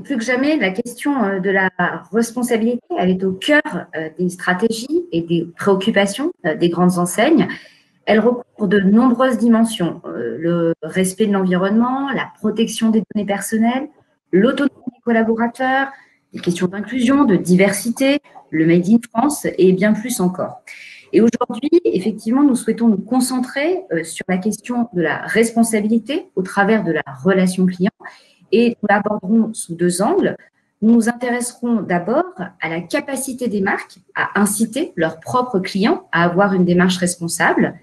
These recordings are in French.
plus que jamais, la question de la responsabilité, elle est au cœur des stratégies et des préoccupations des grandes enseignes. Elle recouvre de nombreuses dimensions, le respect de l'environnement, la protection des données personnelles, l'autonomie des collaborateurs, les questions d'inclusion, de diversité, le Made in France et bien plus encore. Et aujourd'hui, effectivement, nous souhaitons nous concentrer sur la question de la responsabilité au travers de la relation client et nous l'aborderons sous deux angles. Nous nous intéresserons d'abord à la capacité des marques à inciter leurs propres clients à avoir une démarche responsable.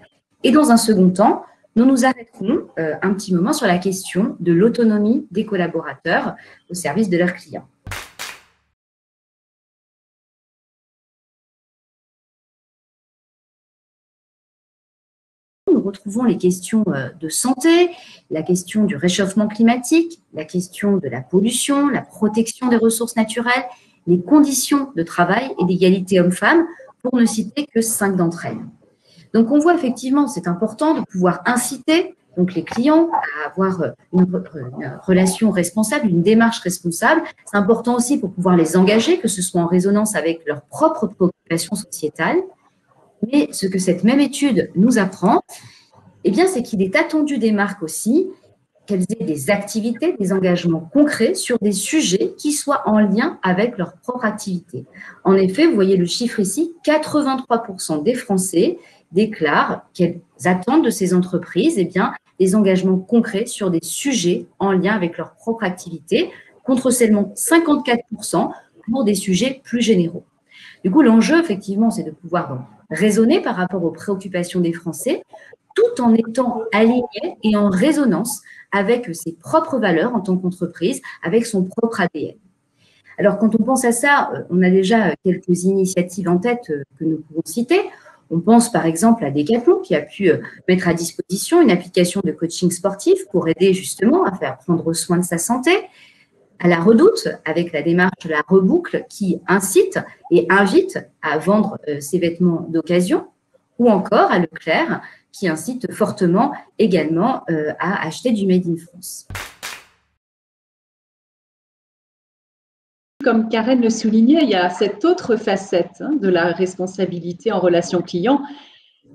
Et dans un second temps, nous nous arrêterons un petit moment sur la question de l'autonomie des collaborateurs au service de leurs clients. Nous retrouvons les questions de santé, la question du réchauffement climatique, la question de la pollution, la protection des ressources naturelles, les conditions de travail et d'égalité hommes-femmes, pour ne citer que 5 d'entre elles. Donc, on voit effectivement, c'est important de pouvoir inciter donc, les clients à avoir une relation responsable, une démarche responsable. C'est important aussi pour pouvoir les engager, que ce soit en résonance avec leurs propres préoccupations sociétales. Mais ce que cette même étude nous apprend, eh bien, c'est qu'il est attendu des marques aussi qu'elles aient des activités, des engagements concrets sur des sujets qui soient en lien avec leur propre activité. En effet, vous voyez le chiffre ici, 83% des Français déclarent qu'elles attendent de ces entreprises eh bien, des engagements concrets sur des sujets en lien avec leur propre activité, contre seulement 54% pour des sujets plus généraux. Du coup, l'enjeu, effectivement, c'est de pouvoir raisonner par rapport aux préoccupations des Français, tout en étant aligné et en résonance avec ses propres valeurs en tant qu'entreprise, avec son propre ADN. Alors, quand on pense à ça, on a déjà quelques initiatives en tête que nous pouvons citer. On pense par exemple à Decathlon qui a pu mettre à disposition une application de coaching sportif pour aider justement à faire prendre soin de sa santé. À la Redoute, avec la démarche de la reboucle qui incite et invite à vendre ses vêtements d'occasion, ou encore à Leclerc qui incite fortement également à acheter du Made in France. Comme Karen le soulignait, il y a cette autre facette de la responsabilité en relation client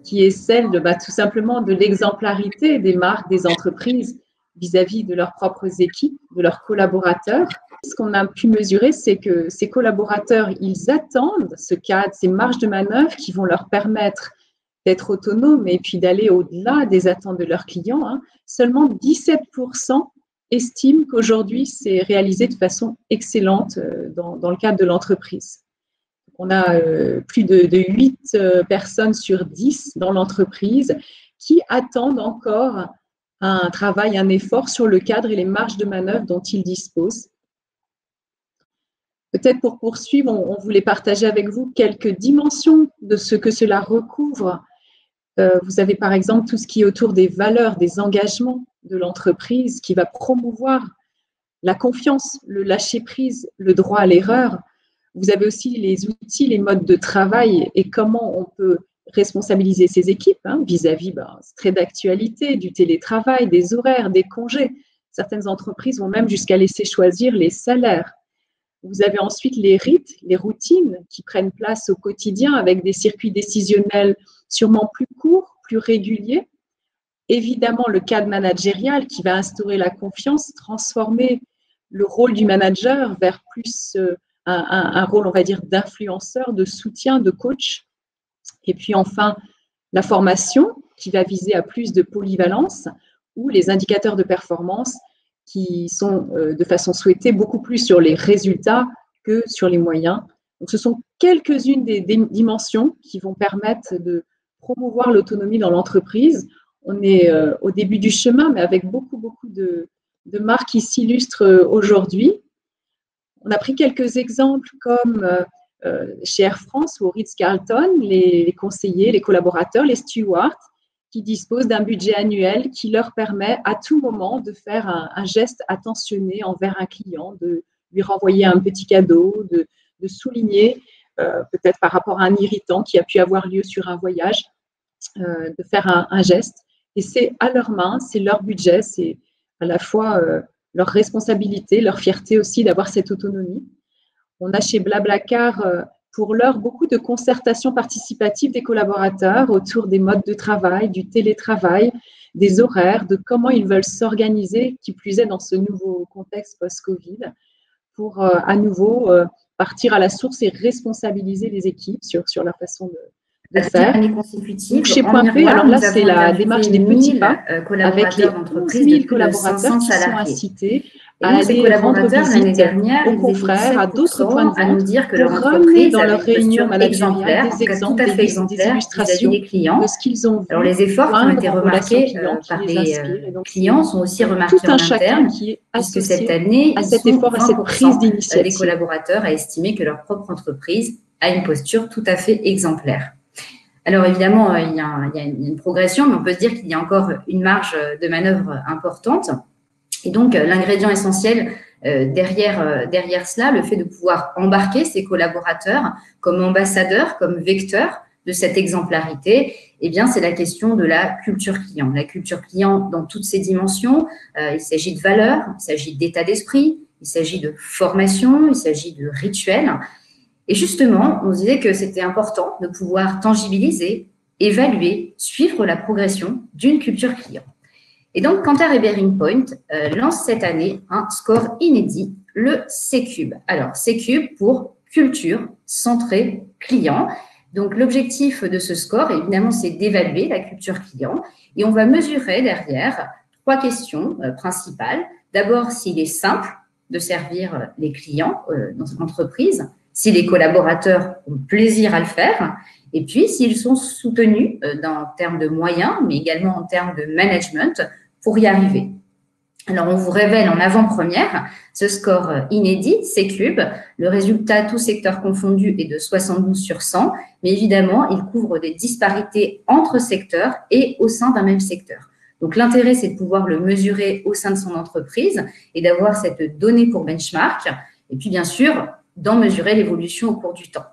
qui est celle de tout simplement de l'exemplarité des marques, des entreprises vis-à-vis de leurs propres équipes, de leurs collaborateurs. Ce qu'on a pu mesurer, c'est que ces collaborateurs, ils attendent ce cadre, ces marges de manœuvre qui vont leur permettre d'être autonomes et puis d'aller au-delà des attentes de leurs clients. Seulement 17% estiment qu'aujourd'hui, c'est réalisé de façon excellente dans le cadre de l'entreprise. On a plus de 8 personnes sur 10 dans l'entreprise qui attendent encore un travail, un effort sur le cadre et les marges de manœuvre dont ils disposent. Peut-être pour poursuivre, on voulait partager avec vous quelques dimensions de ce que cela recouvre. Vous avez par exemple tout ce qui est autour des valeurs, des engagements de l'entreprise qui va promouvoir la confiance, le lâcher-prise, le droit à l'erreur. Vous avez aussi les outils, les modes de travail et comment on peut responsabiliser ses équipes vis-à-vis c'est très d'actualité, du télétravail, des horaires, des congés. Certaines entreprises vont même jusqu'à laisser choisir les salaires. Vous avez ensuite les rites, les routines qui prennent place au quotidien avec des circuits décisionnels sûrement plus courts, plus réguliers. Évidemment, le cadre managérial qui va instaurer la confiance, transformer le rôle du manager vers plus un rôle, on va dire, d'influenceur, de soutien, de coach. Et puis enfin, la formation qui va viser à plus de polyvalence ou les indicateurs de performance qui sont de façon souhaitée beaucoup plus sur les résultats que sur les moyens. Donc, ce sont quelques-unes des dimensions qui vont permettre de promouvoir l'autonomie dans l'entreprise. On est au début du chemin, mais avec beaucoup de marques qui s'illustrent aujourd'hui. On a pris quelques exemples comme chez Air France ou au Ritz-Carlton, les conseillers, les collaborateurs, les stewards, qui disposent d'un budget annuel qui leur permet à tout moment de faire un geste attentionné envers un client, de lui renvoyer un petit cadeau, de souligner peut-être par rapport à un irritant qui a pu avoir lieu sur un voyage, de faire un geste. Et c'est à leurs mains, c'est leur budget, c'est à la fois leur responsabilité, leur fierté aussi d'avoir cette autonomie. On a chez Blablacar, pour l'heure, beaucoup de concertations participatives des collaborateurs autour des modes de travail, du télétravail, des horaires, de comment ils veulent s'organiser, qui plus est dans ce nouveau contexte post-Covid, pour à nouveau partir à la source et responsabiliser les équipes sur la façon de faire. Donc, chez Point P, alors là, c'est la démarche des petits pas avec les 11 000 collaborateurs qui sont incités à aller rendre visite aux confrères, à d'autres points de vente, pour ramener dans leurs réunions managériales des exemples, des illustrations de ce qu'ils ont vu. Alors, les efforts qui ont été remarqués par les clients sont aussi remarqués en interne, qui est puisque cette année, à cet effort, à cette prise d'initiative. Les collaborateurs à estimer que leur propre entreprise a une posture tout à fait exemplaire. Alors évidemment, il y a une progression, mais on peut se dire qu'il y a encore une marge de manœuvre importante. Et donc, l'ingrédient essentiel derrière cela, le fait de pouvoir embarquer ses collaborateurs comme ambassadeurs, comme vecteurs de cette exemplarité, eh bien, c'est la question de la culture client. La culture client dans toutes ses dimensions, il s'agit de valeurs, il s'agit d'état d'esprit, il s'agit de formation, il s'agit de rituels. Et justement, on disait que c'était important de pouvoir tangibiliser, évaluer, suivre la progression d'une culture client. Et donc, Kantar et Bearing Point lancent cette année un score inédit, le C-Cube. Alors, C-Cube pour culture centrée client. Donc, l'objectif de ce score, évidemment, c'est d'évaluer la culture client. Et on va mesurer derrière 3 questions principales. D'abord, s'il est simple de servir les clients dans une entreprise, si les collaborateurs ont plaisir à le faire, et puis s'ils sont soutenus en termes de moyens, mais également en termes de management pour y arriver. Alors, on vous révèle en avant-première ce score inédit, C-Cube. Le résultat, tous secteurs confondus, est de 72 sur 100, mais évidemment, il couvre des disparités entre secteurs et au sein d'un même secteur. Donc, l'intérêt, c'est de pouvoir le mesurer au sein de son entreprise et d'avoir cette donnée pour benchmark. Et puis, bien sûr, d'en mesurer l'évolution au cours du temps.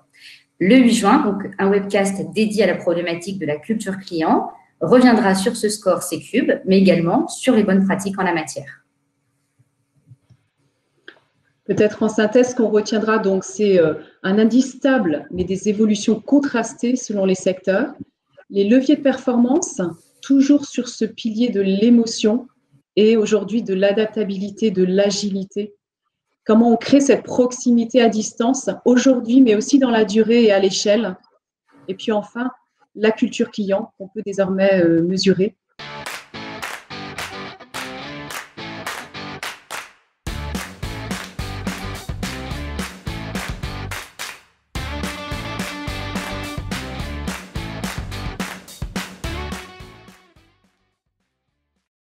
Le 8 juin, donc un webcast dédié à la problématique de la culture client reviendra sur ce score C-Cube, mais également sur les bonnes pratiques en la matière. Peut-être en synthèse, ce qu'on retiendra, donc, c'est un indice stable, mais des évolutions contrastées selon les secteurs. Les leviers de performance, toujours sur ce pilier de l'émotion et aujourd'hui de l'adaptabilité, de l'agilité. Comment on crée cette proximité à distance aujourd'hui, mais aussi dans la durée et à l'échelle. Et puis enfin, la culture client qu'on peut désormais mesurer